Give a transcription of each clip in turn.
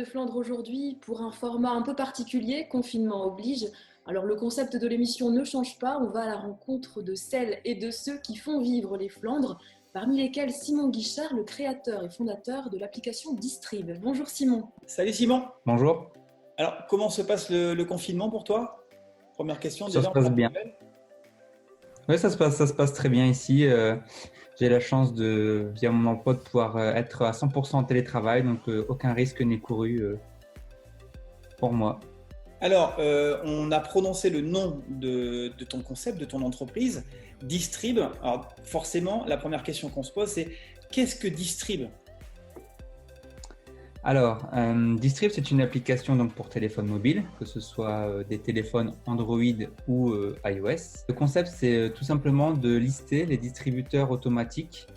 de Flandre aujourd'hui pour un format un peu particulier, confinement oblige. Alors le concept de l'émission ne change pas, on va à la rencontre de celles et de ceux qui font vivre les Flandres, parmi lesquels Simon Guichard, le créateur et fondateur de l'application Distrib. Bonjour Simon. Salut Simon. Bonjour, Alors, comment se passe le confinement pour toi? Première question, ça déjà, se on passe prend des bien. nouvelles. Oui, ça se passe très bien ici. J'ai la chance via mon emploi, de pouvoir être à 100% en télétravail, donc aucun risque n'est couru pour moi. Alors, on a prononcé le nom de ton concept, de ton entreprise, Distrib. Alors, forcément, la première question qu'on se pose, c'est qu'est-ce que Distrib? Alors, Distrib, c'est une application donc pour téléphone mobile, que ce soit des téléphones Android ou iOS. Le concept, c'est tout simplement de lister les distributeurs automatiques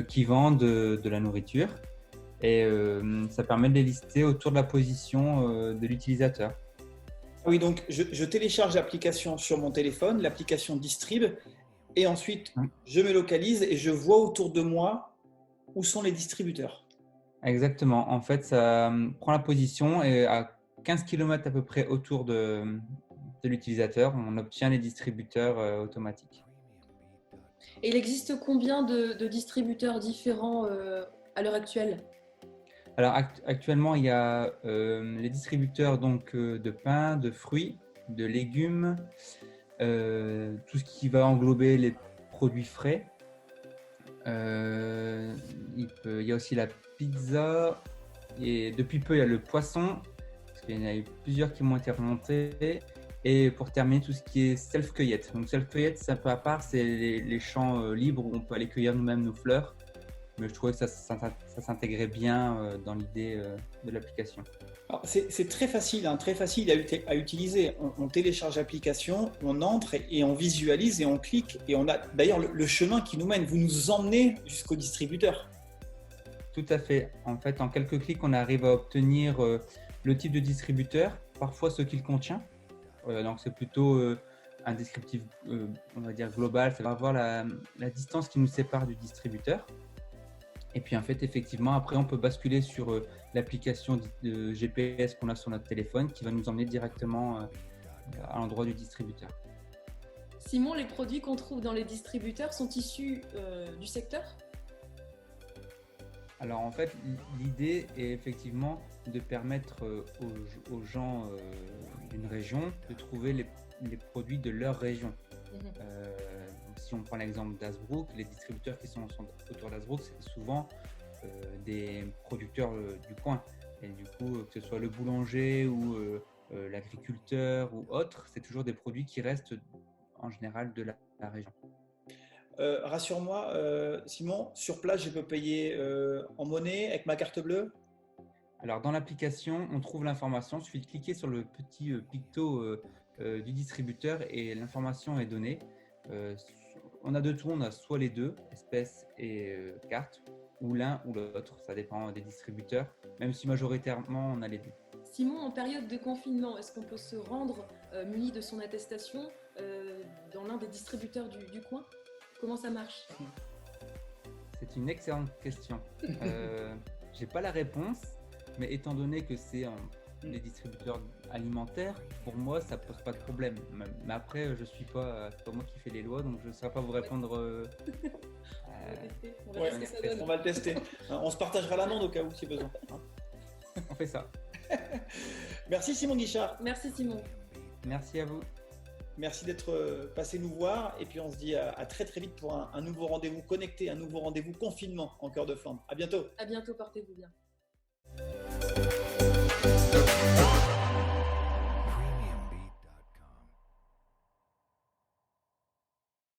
qui vendent de la nourriture. Et ça permet de les lister autour de la position de l'utilisateur. Oui, donc je télécharge l'application sur mon téléphone, l'application Distrib, et ensuite je me localise et je vois autour de moi où sont les distributeurs. Exactement. En fait, ça prend la position et à 15 km à peu près autour de l'utilisateur, on obtient les distributeurs automatiques. Et il existe combien de distributeurs différents à l'heure actuelle? Alors actuellement, il y a les distributeurs donc, de pain, de fruits, de légumes, tout ce qui va englober les produits frais. Il y a aussi la pizza et depuis peu, il y a le poisson, parce qu'il y en a eu plusieurs qui m'ont été remontés. Et pour terminer, tout ce qui est self-cueillette. Donc self-cueillette, c'est un peu à part, c'est les champs libres où on peut aller cueillir nous-mêmes nos fleurs. Mais je trouvais que ça s'intégrait bien dans l'idée de l'application. Alors, c'est très facile, hein, très facile à utiliser. On télécharge l'application, on entre et on visualise et on clique. Et on a d'ailleurs le chemin qui nous mène. Vous nous emmenez jusqu'au distributeur. Tout à fait. En fait, en quelques clics, on arrive à obtenir le type de distributeur, parfois ce qu'il contient. Donc, c'est plutôt un descriptif, on va dire, global. Ça va avoir la distance qui nous sépare du distributeur. Et puis, en fait, effectivement, après, on peut basculer sur l'application de GPS qu'on a sur notre téléphone qui va nous emmener directement à l'endroit du distributeur. Simon, les produits qu'on trouve dans les distributeurs sont issus du secteur? Alors en fait, l'idée est effectivement de permettre aux gens d'une région de trouver les produits de leur région. Donc, si on prend l'exemple d'Hasbrook, les distributeurs qui sont autour d'Hasbrook, c'est souvent des producteurs du coin. Et du coup, que ce soit le boulanger ou l'agriculteur ou autre, c'est toujours des produits qui restent en général de la région. Rassure-moi, Simon, sur place, je peux payer en monnaie avec ma carte bleue? Alors, dans l'application, on trouve l'information. Il suffit de cliquer sur le petit picto du distributeur et l'information est donnée. On a de tout, on a soit les deux, espèces et carte, ou l'un ou l'autre. Ça dépend des distributeurs, même si majoritairement, on a les deux. Simon, en période de confinement, est-ce qu'on peut se rendre muni de son attestation dans l'un des distributeurs du coin? Comment ça marche? C'est une excellente question. J'ai pas la réponse, mais étant donné que c'est des distributeurs alimentaires, pour moi, ça pose pas de problème. Mais après, c'est pas moi qui fais les lois, donc je ne saurais pas vous répondre. On va tester. On va voir ce que ça donne. On va le tester. On se partagera l'amende au cas où, si besoin. On fait ça. Merci Simon Guichard. Merci Simon. Merci à vous. Merci d'être passé nous voir. Et puis on se dit à très très vite pour un nouveau rendez-vous connecté, un nouveau rendez-vous confinement en cœur de Flandre. À bientôt. À bientôt, portez-vous bien.